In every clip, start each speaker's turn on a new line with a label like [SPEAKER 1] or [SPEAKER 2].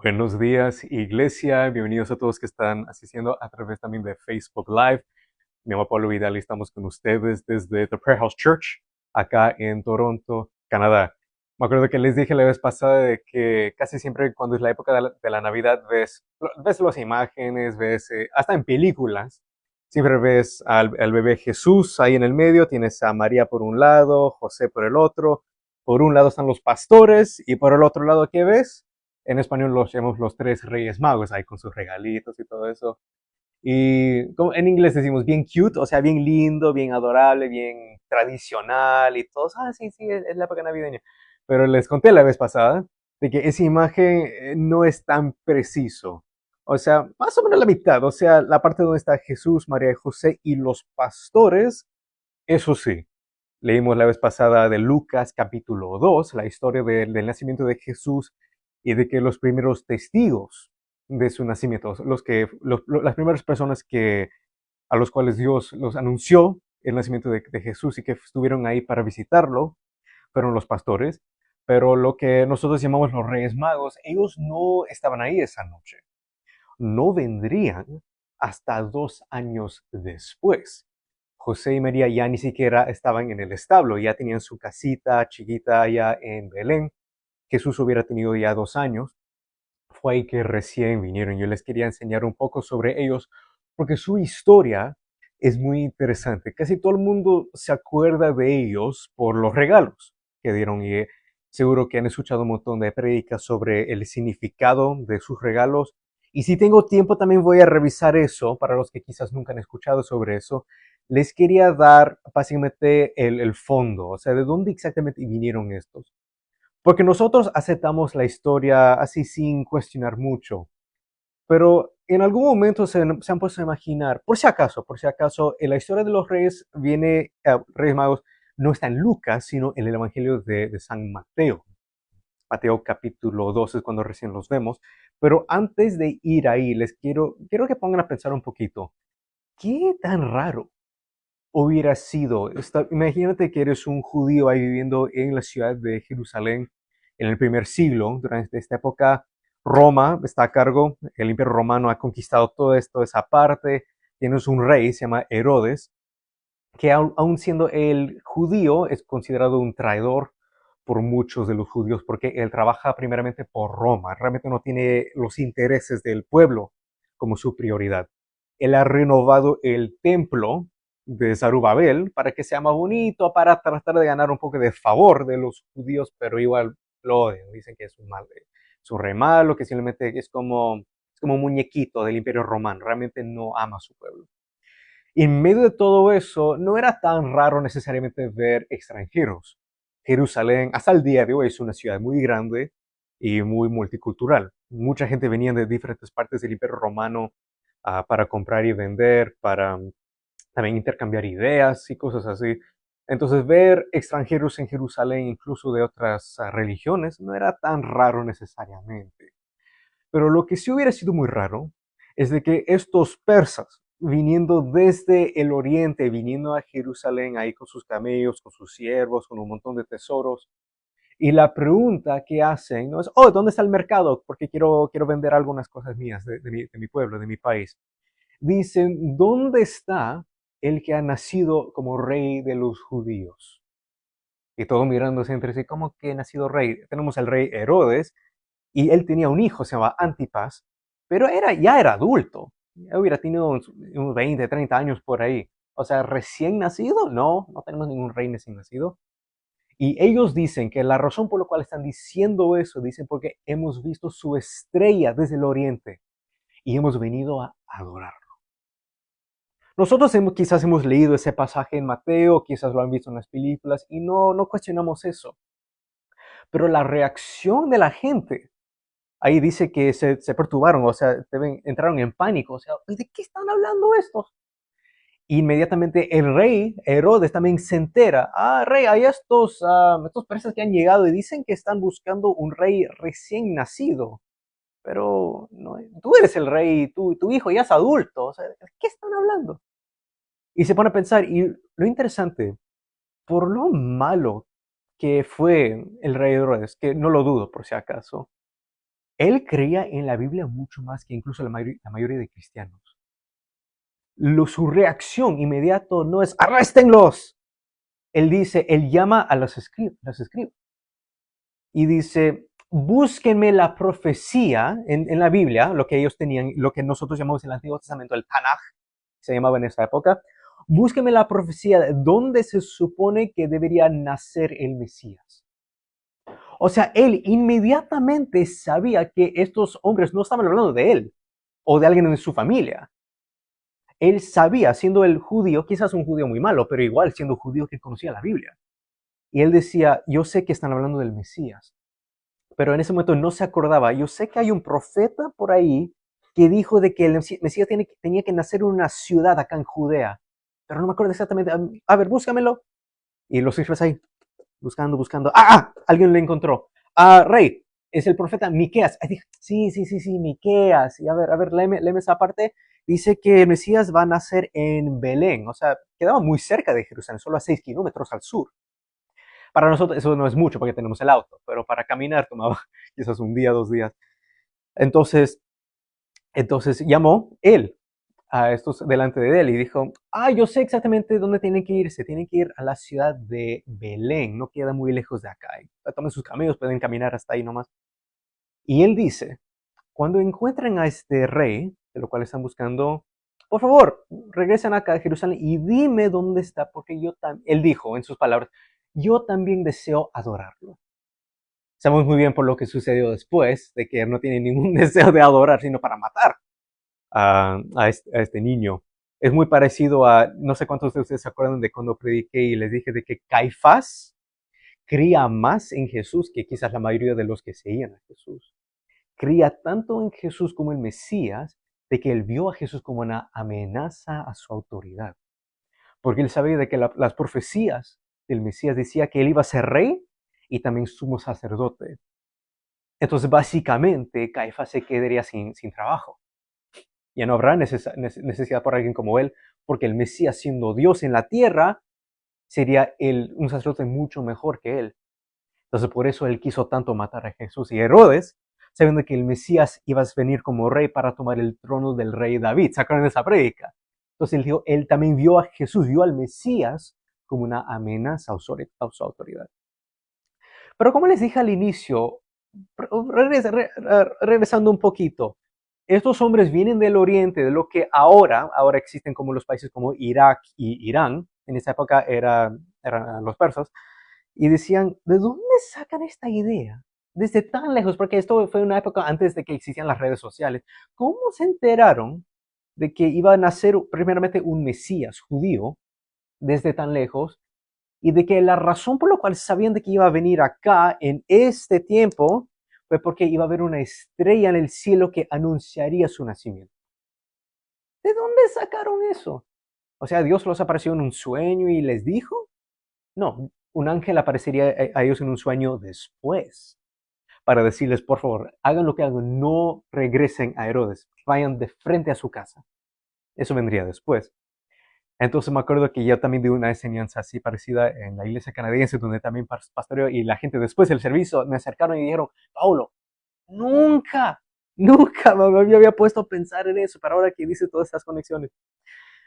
[SPEAKER 1] Buenos días, iglesia. Bienvenidos a todos que están asistiendo a través también de Facebook Live. Me llamo Pablo Vidal y estamos con ustedes desde The Prayer House Church, acá en Toronto, Canadá. Me acuerdo que les dije la vez pasada de que casi siempre cuando es la época de la Navidad ves las imágenes, ves, hasta en películas, siempre ves al bebé Jesús ahí en el medio, tienes a María por un lado, José por el otro. Por un lado están los pastores y por el otro lado, ¿qué ves? En español los llamamos los tres reyes magos, ahí con sus regalitos y todo eso. Y como en inglés decimos bien cute, o sea, bien lindo, bien adorable, bien tradicional y todos, sí, sí, es la época navideña. Pero les conté la vez pasada de que esa imagen no es tan preciso. O sea, más o menos la mitad, o sea, la parte donde está Jesús, María y José y los pastores, eso sí. Leímos la vez pasada de Lucas capítulo 2 la historia del nacimiento de Jesús y de que los primeros testigos de su nacimiento, las primeras personas a los cuales Dios los anunció el nacimiento de Jesús y que estuvieron ahí para visitarlo, fueron los pastores. Pero lo que nosotros llamamos los Reyes Magos, ellos no estaban ahí esa noche. No vendrían hasta 2 años después. José y María ya ni siquiera estaban en el establo, ya tenían su casita chiquita allá en Belén. Jesús hubiera tenido ya 2 años. Fue ahí que recién vinieron. Yo les quería enseñar un poco sobre ellos, porque su historia es muy interesante. Casi todo el mundo se acuerda de ellos por los regalos que dieron y seguro que han escuchado un montón de prédicas sobre el significado de sus regalos. Y si tengo tiempo también voy a revisar eso para los que quizás nunca han escuchado sobre eso. Les quería dar básicamente el fondo, o sea, de dónde exactamente vinieron estos. Porque nosotros aceptamos la historia así sin cuestionar mucho, pero en algún momento se han puesto a imaginar, por si acaso, en la historia de los reyes viene, Reyes Magos, no está en Lucas, sino en el Evangelio de San Mateo. Mateo capítulo 2 es cuando recién los vemos. Pero antes de ir ahí, quiero que pongan a pensar un poquito. ¿Qué tan raro hubiera sido? Imagínate que eres un judío ahí viviendo en la ciudad de Jerusalén en el primer siglo. Durante esta época, Roma está a cargo, el Imperio Romano ha conquistado todo esto, esa parte. Tienes un rey, se llama Herodes, que aun siendo el judío, es considerado un traidor por muchos de los judíos, porque él trabaja primeramente por Roma, realmente no tiene los intereses del pueblo como su prioridad. Él ha renovado el templo de Zarubabel para que sea más bonito, para tratar de ganar un poco de favor de los judíos, pero igual lo odian, dicen que es un rey malo, que simplemente es como un muñequito del imperio romano, realmente no ama a su pueblo. Y en medio de todo eso, no era tan raro necesariamente ver extranjeros. Jerusalén, hasta el día de hoy, es una ciudad muy grande y muy multicultural. Mucha gente venía de diferentes partes del Imperio Romano para comprar y vender, para también intercambiar ideas y cosas así. Entonces, ver extranjeros en Jerusalén, incluso de otras religiones, no era tan raro necesariamente. Pero lo que sí hubiera sido muy raro es de que estos persas, viniendo desde el oriente, viniendo a Jerusalén ahí con sus camellos, con sus siervos, con un montón de tesoros, y la pregunta que hacen no es, oh, ¿dónde está el mercado? Porque quiero vender algunas cosas mías de mi pueblo, de mi país. Dicen, ¿dónde está el que ha nacido como rey de los judíos? Y todos mirándose entre sí, ¿cómo que ha nacido rey? Tenemos al rey Herodes, y él tenía un hijo, se llamaba Antipas, pero ya era adulto. Ya hubiera tenido unos 20, 30 años por ahí. O sea, recién nacido, no tenemos ningún rey recién nacido. Y ellos dicen que la razón por la cual están diciendo eso, dicen porque hemos visto su estrella desde el oriente y hemos venido a adorarlo. Nosotros quizás hemos leído ese pasaje en Mateo, quizás lo han visto en las películas y no cuestionamos eso. Pero la reacción de la gente ahí dice que se perturbaron, o sea, entraron en pánico, o sea, ¿de qué están hablando estos? Inmediatamente el rey Herodes también se entera, rey, hay estos persas que han llegado y dicen que están buscando un rey recién nacido, pero no, tú eres el rey, tu hijo ya es adulto, o sea, ¿de qué están hablando? Y se pone a pensar, y lo interesante, por lo malo que fue el rey Herodes, que no lo dudo por si acaso, Él creía en la Biblia mucho más que incluso la mayoría de cristianos. Su reacción inmediata no es ¡arréstenlos! Él llama a los escribas y dice, búsquenme la profecía en la Biblia, lo que ellos tenían, lo que nosotros llamamos en el Antiguo Testamento el Tanaj, se llamaba en esa época. Búsquenme la profecía de dónde se supone que debería nacer el Mesías. O sea, él inmediatamente sabía que estos hombres no estaban hablando de él o de alguien de su familia. Él sabía, siendo el judío, quizás un judío muy malo, pero igual siendo judío que conocía la Biblia. Y él decía, yo sé que están hablando del Mesías, pero en ese momento no se acordaba. Yo sé que hay un profeta por ahí que dijo de que el Mesías tenía que nacer en una ciudad acá en Judea, pero no me acuerdo exactamente. A ver, búscamelo. Y los escribas ahí, buscando. Alguien lo encontró. Rey, es el profeta Miqueas. Sí, Miqueas. Y a ver, léeme esa parte. Dice que el Mesías va a nacer en Belén. O sea, quedaba muy cerca de Jerusalén, solo a 6 kilómetros al sur. Para nosotros eso no es mucho porque tenemos el auto, pero para caminar tomaba quizás un día, 2 días. Entonces llamó él a estos delante de él y dijo, yo sé exactamente dónde tienen que irse. Tienen que ir a la ciudad de Belén, no queda muy lejos de acá. Tomen sus camellos, pueden caminar hasta ahí nomás. Y él dice, cuando encuentren a este rey, de lo cual están buscando, por favor, regresen acá a Jerusalén y dime dónde está, porque él dijo en sus palabras, yo también deseo adorarlo. Sabemos muy bien por lo que sucedió después, de que él no tiene ningún deseo de adorar, sino para matar a este niño. Es muy parecido a, no sé cuántos de ustedes se acuerdan de cuando prediqué y les dije de que Caifás creía más en Jesús que quizás la mayoría de los que seguían a Jesús. Creía tanto en Jesús como el Mesías, de que él vio a Jesús como una amenaza a su autoridad. Porque él sabía de que las profecías del Mesías decía que él iba a ser rey y también sumo sacerdote. Entonces, básicamente, Caifás se quedaría sin trabajo. Ya no habrá necesidad por alguien como él, porque el Mesías, siendo Dios en la tierra, sería un sacerdote mucho mejor que él. Entonces, por eso él quiso tanto matar a Jesús. Y Herodes, sabiendo que el Mesías iba a venir como rey para tomar el trono del rey David. ¿Se acuerdan de esa prédica? Entonces, él también vio a Jesús, vio al Mesías como una amenaza a su autoridad. Pero como les dije al inicio, regresando un poquito, estos hombres vienen del oriente, de lo que ahora existen como los países como Irak y Irán. En esa época eran los persas. Y decían, ¿de dónde sacan esta idea? Desde tan lejos, porque esto fue una época antes de que existían las redes sociales. ¿Cómo se enteraron de que iba a nacer primeramente un Mesías judío desde tan lejos? Y de que la razón por la cual sabían de que iba a venir acá en este tiempo fue porque iba a haber una estrella en el cielo que anunciaría su nacimiento. ¿De dónde sacaron eso? O sea, Dios los apareció en un sueño y les dijo. No, un ángel aparecería a ellos en un sueño después para decirles, por favor, hagan lo que hagan, no regresen a Herodes, vayan de frente a su casa. Eso vendría después. Entonces me acuerdo que yo también di una enseñanza así parecida en la iglesia canadiense, donde también pastoreo, y la gente después del servicio me acercaron y dijeron, Paulo, nunca me había puesto a pensar en eso, pero ahora que dice todas estas conexiones.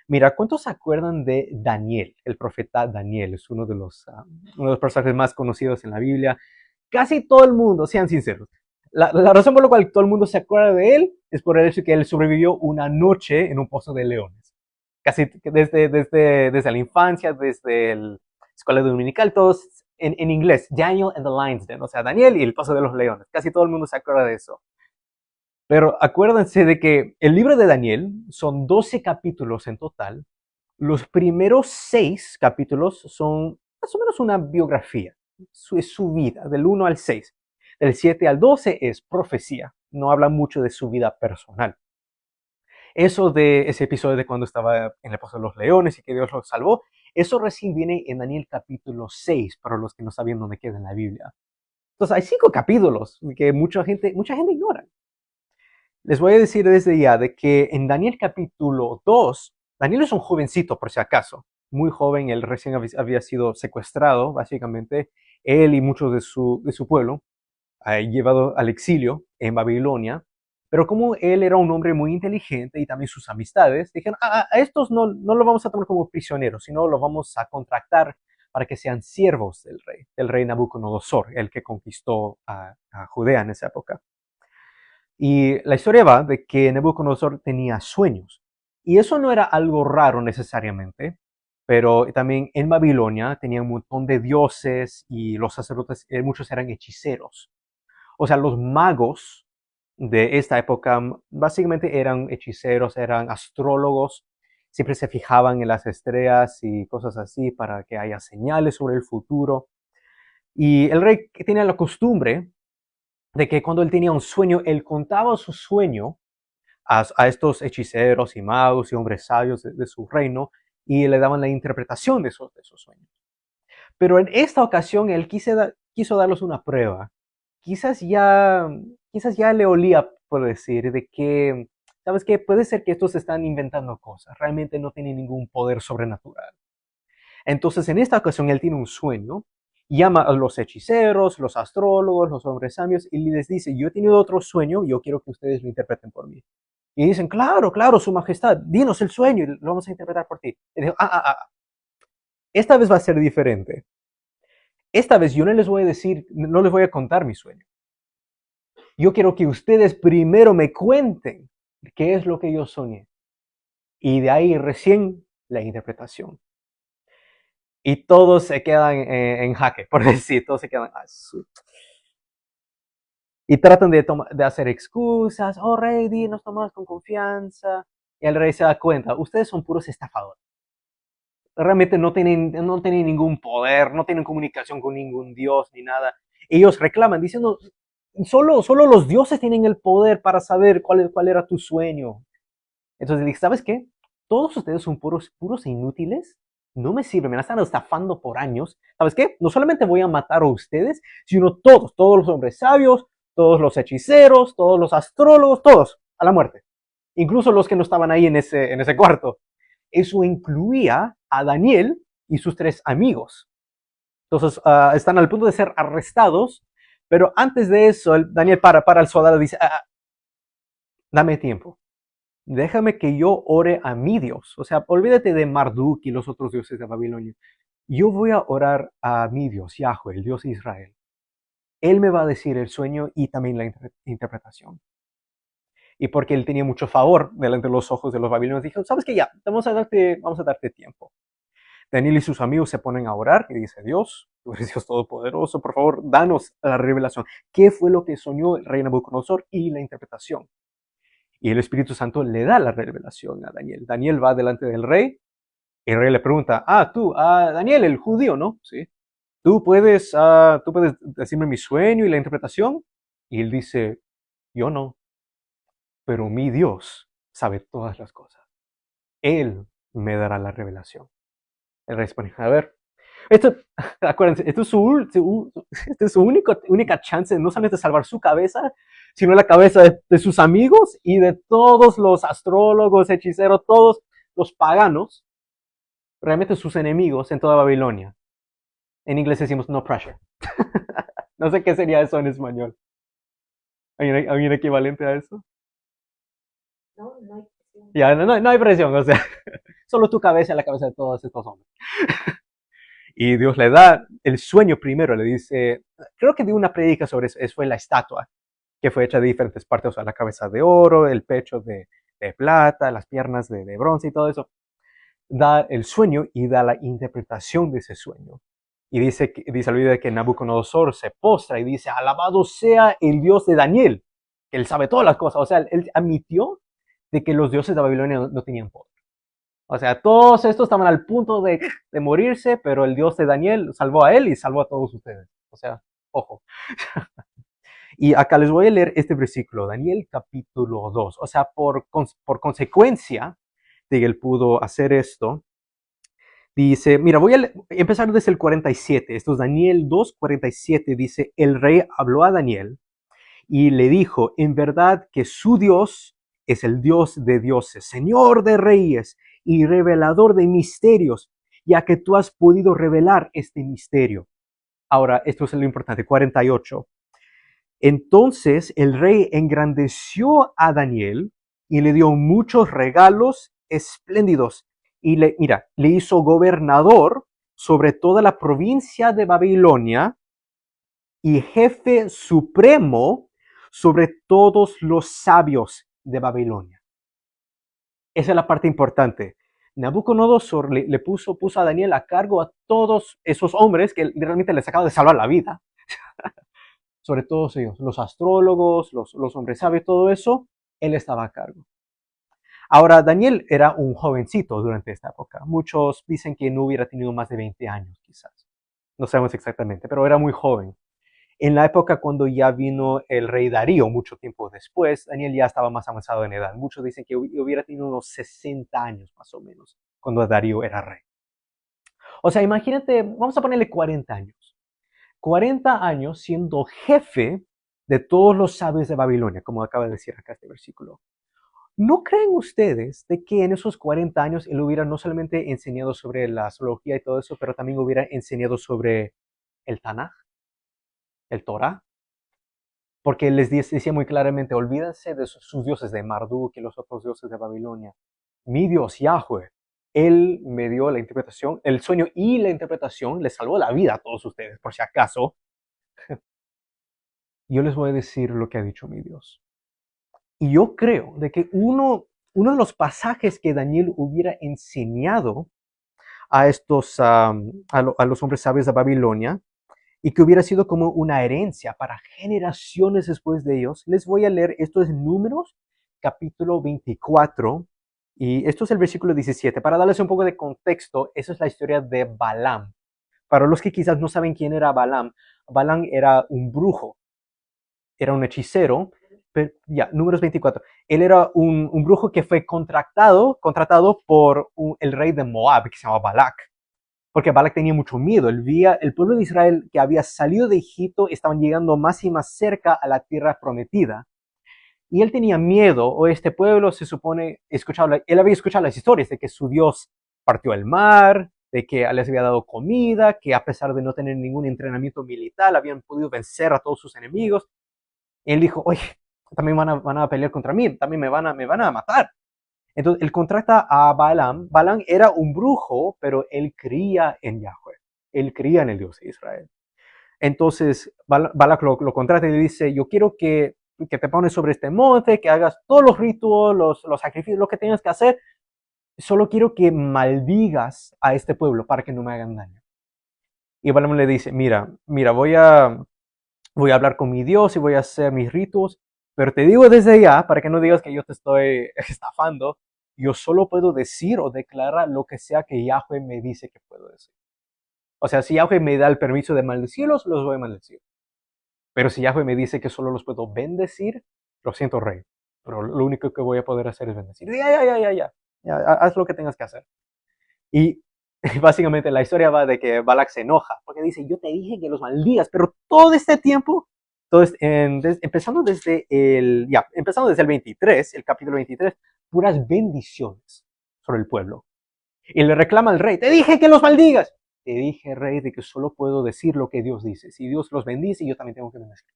[SPEAKER 1] Mira, ¿cuántos se acuerdan de Daniel? El profeta Daniel es uno de los personajes más conocidos en la Biblia. Casi todo el mundo, sean sinceros. La razón por la cual todo el mundo se acuerda de él es por el hecho de que él sobrevivió una noche en un pozo de leones. Casi desde la infancia, desde la escuela dominical, todos en inglés. Daniel and the Lion's Den, o sea, Daniel y el pozo de los leones. Casi todo el mundo se acuerda de eso. Pero acuérdense de que el libro de Daniel son 12 capítulos en total. Los primeros 6 capítulos son más o menos una biografía, es su vida, del 1 al 6. Del 7 al 12 es profecía, no habla mucho de su vida personal. Eso de ese episodio de cuando estaba en el pozo de los leones y que Dios los salvó, eso recién viene en Daniel capítulo 6, para los que no saben dónde queda en la Biblia. Entonces hay 5 capítulos que mucha gente ignora. Les voy a decir desde ya de que en Daniel capítulo 2, Daniel es un jovencito por si acaso, muy joven, él recién había sido secuestrado, básicamente, él y muchos de su pueblo. llevado al exilio en Babilonia, pero como él era un hombre muy inteligente y también sus amistades, dijeron, a estos no lo vamos a tomar como prisioneros, sino lo vamos a contratar para que sean siervos del rey Nabucodonosor, el que conquistó a Judea en esa época. Y la historia va de que Nabucodonosor tenía sueños. Y eso no era algo raro necesariamente, pero también en Babilonia tenía un montón de dioses y los sacerdotes, muchos eran hechiceros. O sea, los magos de esta época básicamente eran hechiceros, eran astrólogos, siempre se fijaban en las estrellas y cosas así para que haya señales sobre el futuro. Y el rey tenía la costumbre de que cuando él tenía un sueño, él contaba su sueño a estos hechiceros y magos y hombres sabios de su reino y le daban la interpretación de esos sueños. Pero en esta ocasión él quiso darles una prueba. Quizás ya, quizás ya le olía, por decir, de que, ¿sabes qué? Puede ser que estos están inventando cosas, realmente no tienen ningún poder sobrenatural. Entonces, en esta ocasión, él tiene un sueño, llama a los hechiceros, los astrólogos, los hombres sabios, y les dice, yo he tenido otro sueño, yo quiero que ustedes lo interpreten por mí. Y dicen, claro, claro, su majestad, dinos el sueño y lo vamos a interpretar por ti. Y dijo, esta vez va a ser diferente. Esta vez yo no les voy a decir, no les voy a contar mi sueño. Yo quiero que ustedes primero me cuenten qué es lo que yo soñé. Y de ahí recién la interpretación. Y todos se quedan en jaque, por decir, todos se quedan y tratan de hacer excusas. Oh, rey, dinos nomás con confianza. Y el rey se da cuenta, ustedes son puros estafadores. Realmente no tienen ningún poder, no tienen comunicación con ningún dios ni nada. Ellos reclaman diciendo, solo los dioses tienen el poder para saber cuál era tu sueño. Entonces dije, ¿sabes qué? Todos ustedes son puros e inútiles. No me sirven, me la están estafando por años. ¿Sabes qué? No solamente voy a matar a ustedes, sino todos los hombres sabios, todos los hechiceros, todos los astrólogos, todos, a la muerte. Incluso los que no estaban ahí en ese cuarto. Eso incluía a Daniel y sus 3 amigos. Entonces están al punto de ser arrestados, pero antes de eso, Daniel para al soldado y dice, dame tiempo. Déjame que yo ore a mi Dios. O sea, olvídate de Marduk y los otros dioses de Babilonia. Yo voy a orar a mi Dios, Yahweh, el Dios de Israel. Él me va a decir el sueño y también la interpretación. Y porque él tenía mucho favor delante de los ojos de los babilonios, dijo, ¿sabes qué? Ya, vamos a darte tiempo. Daniel y sus amigos se ponen a orar y dice, Dios, tú eres Dios Todopoderoso, por favor, danos la revelación. ¿Qué fue lo que soñó el rey Nabucodonosor y la interpretación? Y el Espíritu Santo le da la revelación a Daniel. Daniel va delante del rey. El rey le pregunta, tú, Daniel, el judío, ¿no? Sí. ¿Tú puedes decirme mi sueño y la interpretación? Y él dice, yo no, pero mi Dios sabe todas las cosas. Él me dará la revelación. El rey responde, a ver, acuérdense, esto es su única chance de no solamente salvar su cabeza, sino la cabeza de sus amigos y de todos los astrólogos, hechiceros, todos los paganos, realmente sus enemigos en toda Babilonia. En inglés decimos no pressure. No sé qué sería eso en español. ¿Hay un equivalente a eso?
[SPEAKER 2] No, no hay presión.
[SPEAKER 1] Ya, no hay presión, o sea, solo tu cabeza y la cabeza de todos estos hombres. Y Dios le da el sueño primero, le dice, creo que dio una predica sobre eso, fue la estatua, que fue hecha de diferentes partes, o sea, la cabeza de oro, el pecho de plata, las piernas de bronce y todo eso. Da el sueño y da la interpretación de ese sueño. Y dice el video de que Nabucodonosor se postra y dice, alabado sea el Dios de Daniel, que él sabe todas las cosas. O sea, él admitió de que los dioses de Babilonia no tenían poder. O sea, todos estos estaban al punto de morirse, pero el Dios de Daniel salvó a él y salvó a todos ustedes. O sea, ojo. Y acá les voy a leer este versículo, Daniel capítulo 2. O sea, por consecuencia de que él pudo hacer esto, dice, mira, voy a empezar desde el 47. Esto es Daniel 2, 47. Dice, el rey habló a Daniel y le dijo, en verdad que su Dios es el Dios de dioses, Señor de reyes y revelador de misterios, ya que tú has podido revelar este misterio. Ahora, esto es lo importante, 48. Entonces el rey engrandeció a Daniel y le dio muchos regalos espléndidos. Y le hizo gobernador sobre toda la provincia de Babilonia y jefe supremo sobre todos los sabios de Babilonia. Esa es la parte importante. Nabucodonosor le puso a Daniel a cargo a todos esos hombres que realmente les acaba de salvar la vida. Sobre todos ellos, los astrólogos, los hombres sabios, todo eso, él estaba a cargo. Ahora, Daniel era un jovencito durante esta época. Muchos dicen que no hubiera tenido más de 20 años, quizás. No sabemos exactamente, pero era muy joven. En la época cuando ya vino el rey Darío, mucho tiempo después, Daniel ya estaba más avanzado en edad. Muchos dicen que hubiera tenido unos 60 años más o menos, cuando Darío era rey. O sea, imagínate, vamos a ponerle 40 años. 40 años siendo jefe de todos los sabios de Babilonia, como acaba de decir acá este versículo. ¿No creen ustedes de que en esos 40 años él hubiera no solamente enseñado sobre la astrología y todo eso, pero también hubiera enseñado sobre el Tanaj, el Torah? Porque les decía muy claramente, olvídense de sus dioses de Marduk y los otros dioses de Babilonia. Mi Dios, Yahweh, Él me dio la interpretación, el sueño y la interpretación, les salvó la vida a todos ustedes, por si acaso. Yo les voy a decir lo que ha dicho mi Dios. Y yo creo de que uno de los pasajes que Daniel hubiera enseñado a los hombres sabios de Babilonia, y que hubiera sido como una herencia para generaciones después de ellos. Les voy a leer, esto es Números, capítulo 24, y esto es el versículo 17. Para darles un poco de contexto, esa es la historia de Balaam. Para los que quizás no saben quién era Balaam, Balaam era un brujo, era un hechicero, pero ya, Números 24. Él era un brujo que fue contratado por el rey de Moab, que se llamaba Balac. Porque Balak tenía mucho miedo. El pueblo de Israel que había salido de Egipto estaban llegando más y más cerca a la tierra prometida. Y él tenía miedo, o este pueblo se supone, él había escuchado las historias de que su Dios partió el mar, de que les había dado comida, que a pesar de no tener ningún entrenamiento militar, habían podido vencer a todos sus enemigos. Y él dijo, oye, también van a pelear contra mí, también me van a matar. Entonces, él contrata a Balaam. Balaam era un brujo, pero él creía en Yahweh. Él creía en el Dios de Israel. Entonces, Balak lo contrata y le dice, yo quiero que te pones sobre este monte, que hagas todos los ritos, los sacrificios, lo que tengas que hacer. Solo quiero que maldigas a este pueblo para que no me hagan daño. Y Balaam le dice, mira, voy a hablar con mi Dios y voy a hacer mis ritos, pero te digo desde ya, para que no digas que yo te estoy estafando, yo solo puedo decir o declarar lo que sea que Yahweh me dice que puedo decir. O sea, si Yahweh me da el permiso de maldecirlos, los voy a maldecir. Pero si Yahweh me dice que solo los puedo bendecir, lo siento, rey. Pero lo único que voy a poder hacer es bendecir. Ya, haz lo que tengas que hacer. Y básicamente la historia va de que Balak se enoja, porque dice, yo te dije que los maldigas, pero todo este tiempo, empezando desde el 23, el capítulo 23, puras bendiciones sobre el pueblo. Y le reclama al rey, te dije que los maldigas. Te dije, rey, de que solo puedo decir lo que Dios dice. Si Dios los bendice, yo también tengo que bendecir.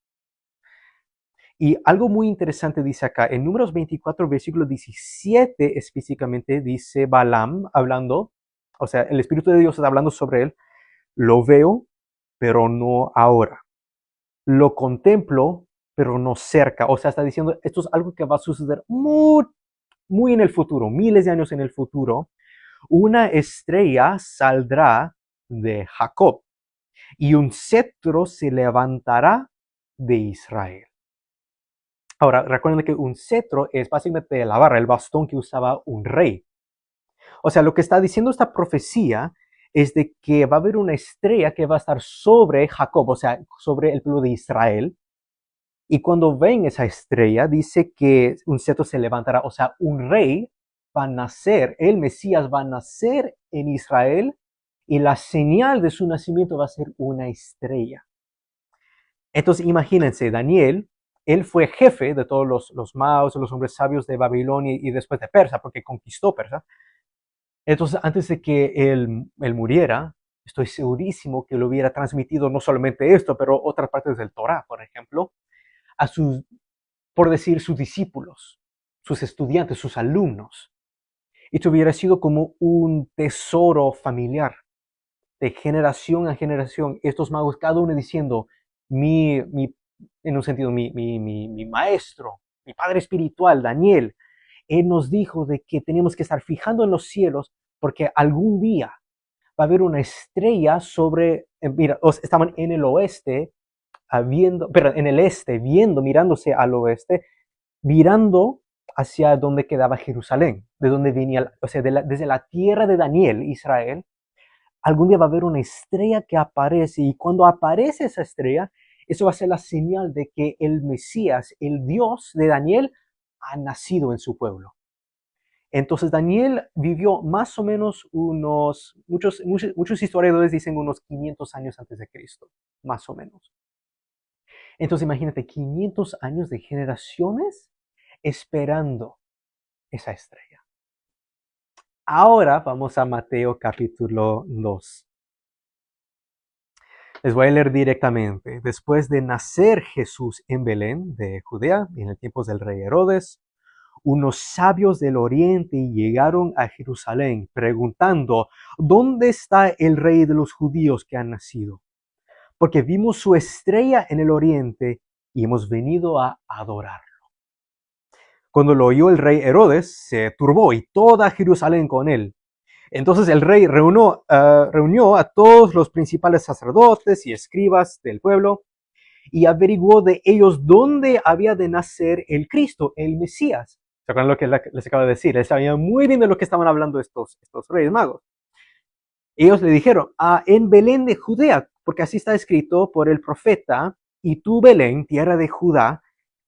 [SPEAKER 1] Y algo muy interesante dice acá, en Números 24, versículo 17 específicamente, dice Balaam hablando, o sea, el Espíritu de Dios está hablando sobre él, lo veo, pero no ahora. Lo contemplo, pero no cerca. O sea, está diciendo, esto es algo que va a suceder muy, muy en el futuro, miles de años en el futuro. Una estrella saldrá de Jacob y un cetro se levantará de Israel. Ahora, recuerden que un cetro es básicamente la barra, el bastón que usaba un rey. O sea, lo que está diciendo esta profecía es de que va a haber una estrella que va a estar sobre Jacob, o sea, sobre el pueblo de Israel. Y cuando ven esa estrella, dice que un cetro se levantará, o sea, un rey va a nacer, el Mesías va a nacer en Israel y la señal de su nacimiento va a ser una estrella. Entonces, imagínense, Daniel, él fue jefe de todos los magos, los hombres sabios de Babilonia y después de Persia, porque conquistó Persia. Entonces, antes de que él muriera, estoy segurísimo que le hubiera transmitido no solamente esto, pero otras partes del Torah, por ejemplo. a sus, por decir, sus discípulos, sus estudiantes, sus alumnos. Esto hubiera sido como un tesoro familiar, de generación a generación. Estos magos, cada uno diciendo, en un sentido, mi maestro, mi padre espiritual, Daniel, él nos dijo de que tenemos que estar fijando en los cielos porque algún día va a haber una estrella sobre, mira, estaban en el oeste, pero en el este, mirándose al oeste, mirando hacia donde quedaba Jerusalén, de donde venía, o sea, desde la tierra de Daniel, Israel. Algún día va a haber una estrella que aparece, y cuando aparece esa estrella, eso va a ser la señal de que el Mesías, el Dios de Daniel, ha nacido en su pueblo. Entonces Daniel vivió más o menos muchos historiadores dicen unos 500 años antes de Cristo, más o menos. Entonces imagínate, 500 años de generaciones esperando esa estrella. Ahora vamos a Mateo capítulo 2. Les voy a leer directamente. Después de nacer Jesús en Belén de Judea, en el tiempo del rey Herodes, unos sabios del oriente llegaron a Jerusalén preguntando, ¿dónde está el rey de los judíos que ha nacido? Porque vimos su estrella en el oriente y hemos venido a adorarlo. Cuando lo oyó el rey Herodes, se turbó y toda Jerusalén con él. Entonces el rey reunió a todos los principales sacerdotes y escribas del pueblo y averiguó de ellos dónde había de nacer el Cristo, el Mesías. ¿Se acuerdan lo que les acabo de decir? Él sabía muy bien de lo que estaban hablando estos reyes magos. Ellos le dijeron, en Belén de Judea, porque así está escrito por el profeta, y tú, Belén, tierra de Judá,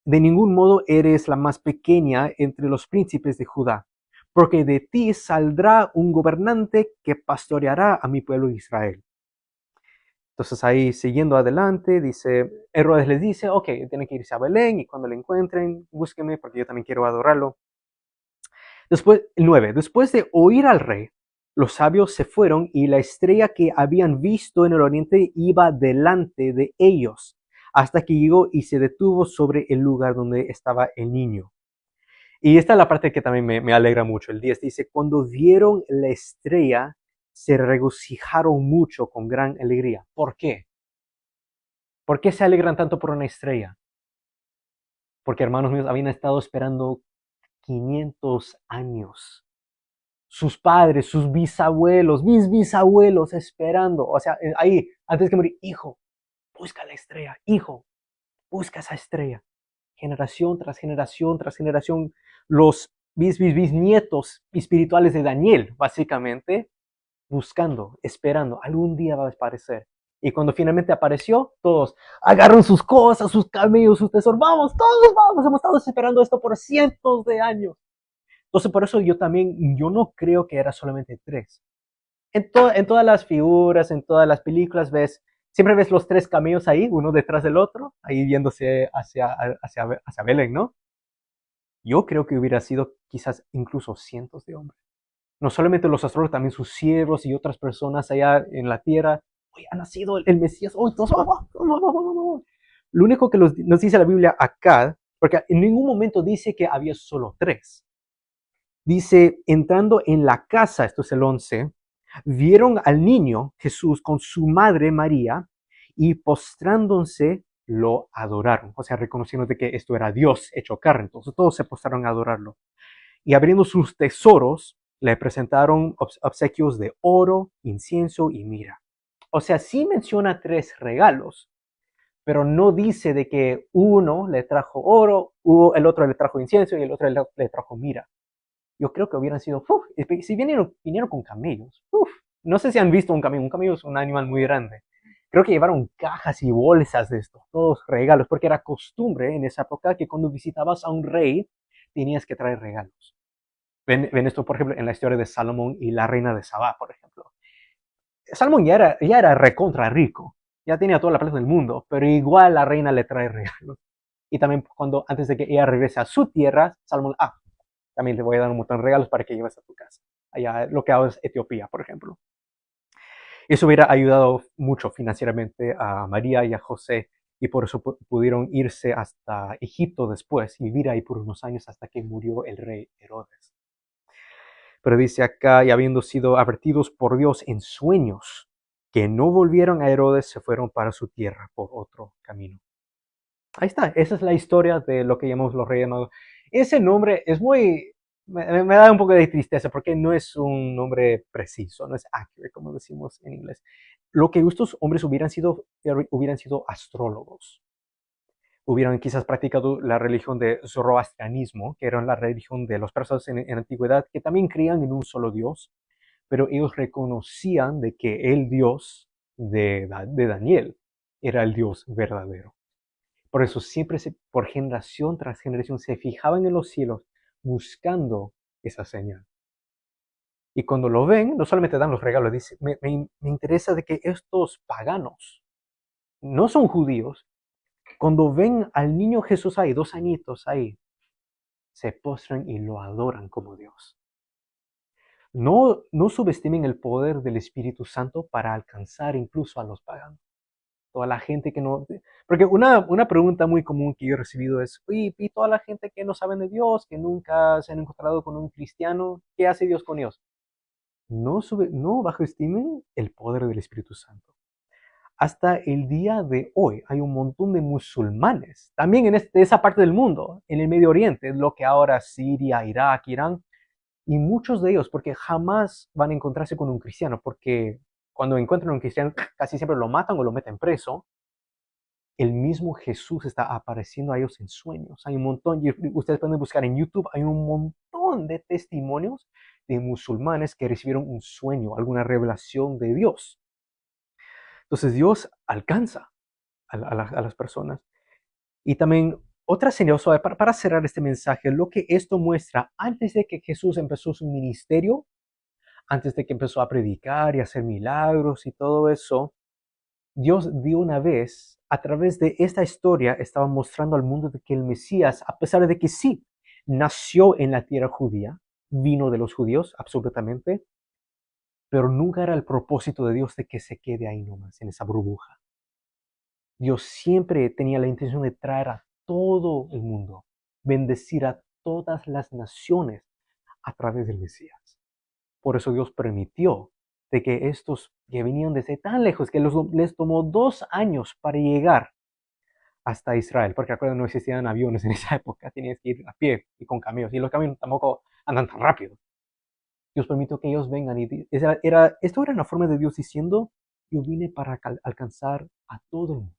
[SPEAKER 1] de ningún modo eres la más pequeña entre los príncipes de Judá, porque de ti saldrá un gobernante que pastoreará a mi pueblo Israel. Entonces ahí, siguiendo adelante, Herodes les dice, ok, tienen que irse a Belén y cuando lo encuentren, búsquenme porque yo también quiero adorarlo. Después, 9. Después de oír al rey, los sabios se fueron y la estrella que habían visto en el oriente iba delante de ellos, hasta que llegó y se detuvo sobre el lugar donde estaba el niño. Y esta es la parte que también me alegra mucho. El 10 dice, cuando vieron la estrella, se regocijaron mucho con gran alegría. ¿Por qué? ¿Por qué se alegran tanto por una estrella? Porque, hermanos míos, habían estado esperando 500 años. Sus padres, sus bisabuelos, mis bisabuelos esperando. O sea, ahí, antes que morir, hijo, busca la estrella. Hijo, busca esa estrella. Generación tras generación tras generación, los bisnietos espirituales de Daniel, básicamente, buscando, esperando, algún día va a aparecer. Y cuando finalmente apareció, todos agarran sus cosas, sus camellos, sus tesoros, vamos, todos vamos, hemos estado esperando esto por cientos de años. Entonces por eso yo no creo que era solamente 3. En todas las figuras, en todas las películas siempre ves los 3 camellos ahí, uno detrás del otro, ahí viéndose hacia Belén, ¿no? Yo creo que hubiera sido quizás incluso cientos de hombres. No solamente los astrólogos, también sus siervos y otras personas allá en la tierra. Hoy ha nacido el Mesías. Hoy todos. Lo único que nos dice la Biblia acá, porque en ningún momento dice que había solo 3. Dice, entrando en la casa, esto es el 11, vieron al niño Jesús con su madre María y postrándose lo adoraron. O sea, reconociendo de que esto era Dios hecho carne. Entonces todos se postraron a adorarlo. Y abriendo sus tesoros, le presentaron obsequios de oro, incienso y mirra. O sea, sí menciona 3 regalos, pero no dice de que uno le trajo oro, el otro le trajo incienso y el otro le trajo mirra. Yo creo que hubieran sido, si vinieron con camellos, no sé si han visto un camello es un animal muy grande. Creo que llevaron cajas y bolsas de estos, todos regalos, porque era costumbre en esa época que cuando visitabas a un rey tenías que traer regalos. Ven esto, por ejemplo, en la historia de Salomón y la reina de Sabá, por ejemplo. Salomón ya era recontra rico, ya tenía toda la plata del mundo, pero igual la reina le trae regalos. Y también antes de que ella regrese a su tierra, Salomón, también te voy a dar un montón de regalos para que lleves a tu casa. Allá lo que hago es Etiopía, por ejemplo. Eso hubiera ayudado mucho financieramente a María y a José. y por eso pudieron irse hasta Egipto después y vivir ahí por unos años hasta que murió el rey Herodes. Pero dice acá, y habiendo sido advertidos por Dios en sueños, que no volvieron a Herodes, se fueron para su tierra por otro camino. Ahí está, esa es la historia de lo que llamamos los Reyes Magos. Ese nombre es me da un poco de tristeza porque no es un nombre preciso, no es accurate, como decimos en inglés. Lo que estos hombres hubieran sido astrólogos. Hubieran quizás practicado la religión de zoroastrianismo, que era la religión de los persas en la antigüedad, que también creían en un solo Dios, pero ellos reconocían de que el Dios de Daniel era el Dios verdadero. Por eso siempre, por generación tras generación, se fijaban en los cielos buscando esa señal. Y cuando lo ven, no solamente dan los regalos, dice, me interesa de que estos paganos no son judíos. Cuando ven al niño Jesús ahí, 2 añitos ahí, se postran y lo adoran como Dios. No subestimen el poder del Espíritu Santo para alcanzar incluso a los paganos. Toda la gente que no... Porque una pregunta muy común que yo he recibido es, y toda la gente que no saben de Dios, que nunca se han encontrado con un cristiano, ¿qué hace Dios con ellos? No bajoestimen el poder del Espíritu Santo. Hasta el día de hoy hay un montón de musulmanes, también en esa parte del mundo, en el Medio Oriente, lo que ahora Siria, Irak, Irán, y muchos de ellos, porque jamás van a encontrarse con un cristiano, porque cuando encuentran a un cristiano casi siempre lo matan o lo meten preso. El mismo Jesús está apareciendo a ellos en sueños. Hay un montón, y ustedes pueden buscar en YouTube, hay un montón de testimonios de musulmanes que recibieron un sueño, alguna revelación de Dios. Entonces Dios alcanza a las personas. Y también otra señal, para cerrar este mensaje, lo que esto muestra, antes de que Jesús empezó su ministerio, antes de que empezó a predicar y hacer milagros y todo eso, Dios de una vez, a través de esta historia, estaba mostrando al mundo de que el Mesías, a pesar de que sí, nació en la tierra judía, vino de los judíos, absolutamente, pero nunca era el propósito de Dios de que se quede ahí nomás, en esa burbuja. Dios siempre tenía la intención de traer a todo el mundo, bendecir a todas las naciones a través del Mesías. Por eso Dios permitió de que estos que venían desde tan lejos, que les tomó 2 años para llegar hasta Israel, porque acuérdense, no existían aviones en esa época, tenías que ir a pie y con camellos, y los camellos tampoco andan tan rápido. Dios permitió que ellos vengan, y esto era una forma de Dios diciendo, yo vine para alcanzar a todo el mundo.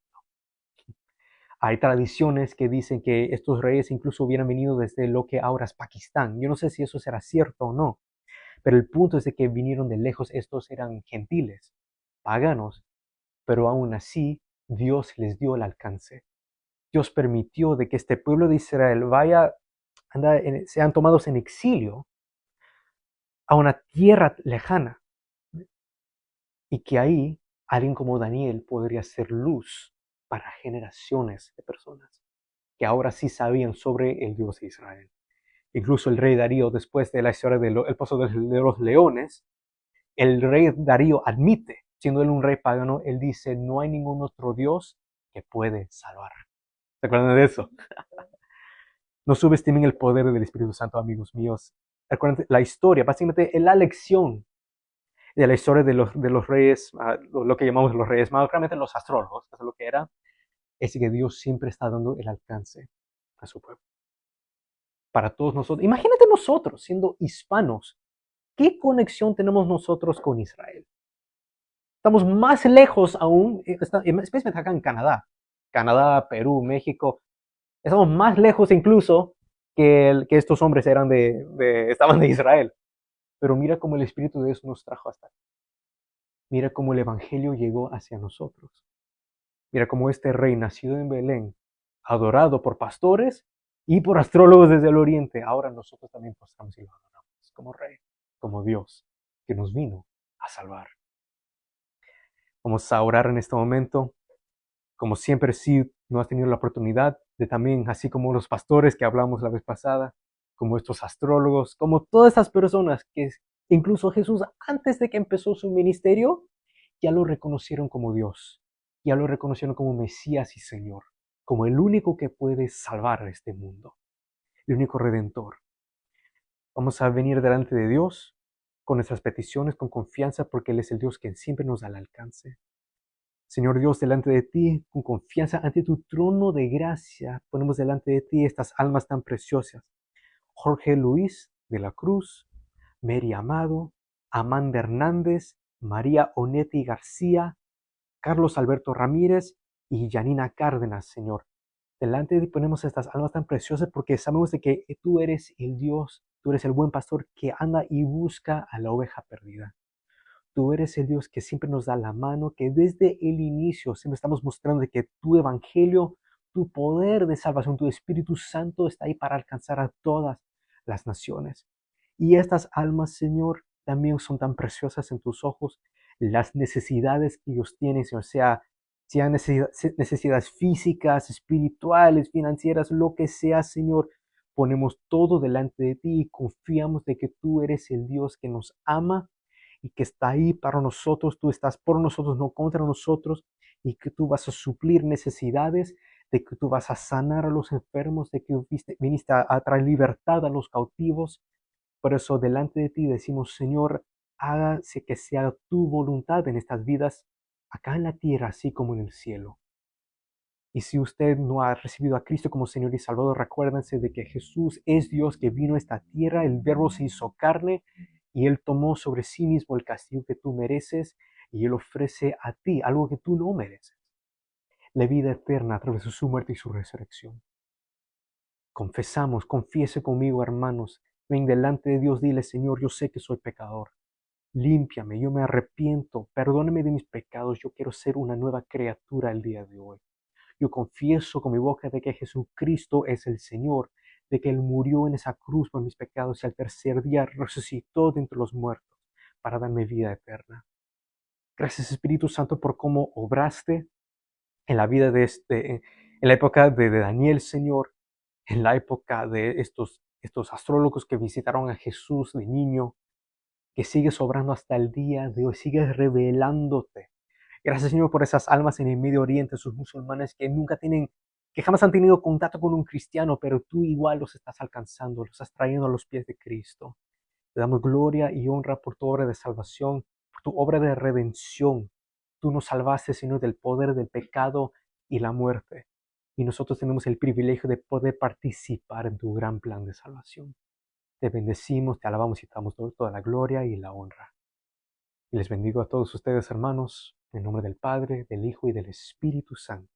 [SPEAKER 1] Hay tradiciones que dicen que estos reyes incluso hubieran venido desde lo que ahora es Pakistán. Yo no sé si eso será cierto o no, pero el punto es de que vinieron de lejos. Estos eran gentiles, paganos, pero aún así Dios les dio el alcance. Dios permitió de que este pueblo de Israel sean tomados en exilio a una tierra lejana, y que ahí alguien como Daniel podría ser luz para generaciones de personas que ahora sí sabían sobre el Dios de Israel. Incluso el rey Darío, después de la historia del Pozo de los Leones, el rey Darío admite, siendo él un rey pagano, él dice, no hay ningún otro Dios que puede salvar. ¿Se acuerdan de eso? No subestimen el poder del Espíritu Santo, amigos míos. Recuerden la historia, básicamente la lección de la historia de los reyes, lo que llamamos los reyes magos, realmente los astrólogos, eso es lo que era, es que Dios siempre está dando el alcance a su pueblo. Para todos nosotros, imagínate nosotros siendo hispanos, ¿qué conexión tenemos nosotros con Israel? Estamos más lejos aún, especialmente acá en Canadá, Perú, México, estamos más lejos incluso que estos hombres estaban de Israel. Pero mira cómo el Espíritu de Dios nos trajo hasta aquí. Mira cómo el Evangelio llegó hacia nosotros. Mira cómo este rey nacido en Belén, adorado por pastores y por astrólogos desde el oriente, ahora nosotros también postramos y lo adoramos como rey, como Dios, que nos vino a salvar. Vamos a orar en este momento. Como siempre, si no has tenido la oportunidad de también, así como los pastores que hablamos la vez pasada, como estos astrólogos, como todas estas personas que incluso Jesús, antes de que empezó su ministerio, ya lo reconocieron como Dios. Ya lo reconocieron como Mesías y Señor, como el único que puede salvar a este mundo, el único redentor. Vamos a venir delante de Dios con nuestras peticiones, con confianza, porque Él es el Dios que siempre nos da el alcance. Señor Dios, delante de ti, con confianza, ante tu trono de gracia, ponemos delante de ti estas almas tan preciosas. Jorge Luis de la Cruz, Mary Amado, Amanda Hernández, María Onetti García, Carlos Alberto Ramírez y Janina Cárdenas, Señor. Delante de ti ponemos estas almas tan preciosas porque sabemos de que tú eres el Dios, tú eres el buen pastor que anda y busca a la oveja perdida. Tú eres el Dios que siempre nos da la mano, que desde el inicio siempre estamos mostrando de que tu evangelio, tu poder de salvación, tu Espíritu Santo está ahí para alcanzar a todas las naciones. Y estas almas, Señor, también son tan preciosas en tus ojos. Las necesidades que ellos tienen, Señor, sean necesidades físicas, espirituales, financieras, lo que sea, Señor, ponemos todo delante de ti y confiamos de que tú eres el Dios que nos ama y que está ahí para nosotros, tú estás por nosotros, no contra nosotros, y que tú vas a suplir necesidades, de que tú vas a sanar a los enfermos, de que viniste a traer libertad a los cautivos. Por eso delante de ti decimos, Señor, hágase que sea tu voluntad en estas vidas, acá en la tierra, así como en el cielo. Y si usted no ha recibido a Cristo como Señor y Salvador, recuérdense de que Jesús es Dios que vino a esta tierra, el Verbo se hizo carne y Él tomó sobre sí mismo el castigo que tú mereces y Él ofrece a ti algo que tú no mereces, la vida eterna a través de su muerte y su resurrección. Confesamos, confiese conmigo, hermanos, ven delante de Dios, dile, Señor, yo sé que soy pecador, límpiame, yo me arrepiento, perdóname de mis pecados, yo quiero ser una nueva criatura el día de hoy. Yo confieso con mi boca de que Jesucristo es el Señor, de que Él murió en esa cruz por mis pecados y al tercer día resucitó de entre los muertos para darme vida eterna. Gracias Espíritu Santo por cómo obraste en la vida en la época de Daniel, Señor, en la época de estos astrólogos que visitaron a Jesús de niño, que sigues obrando hasta el día de hoy, sigues revelándote. Gracias, Señor, por esas almas en el Medio Oriente, esos musulmanes que jamás han tenido contacto con un cristiano, pero tú igual los estás alcanzando, los estás trayendo a los pies de Cristo. Te damos gloria y honra por tu obra de salvación, por tu obra de redención. Tú nos salvaste, Señor, del poder del pecado y la muerte. Y nosotros tenemos el privilegio de poder participar en tu gran plan de salvación. Te bendecimos, te alabamos y te damos toda la gloria y la honra. Y les bendigo a todos ustedes, hermanos, en nombre del Padre, del Hijo y del Espíritu Santo.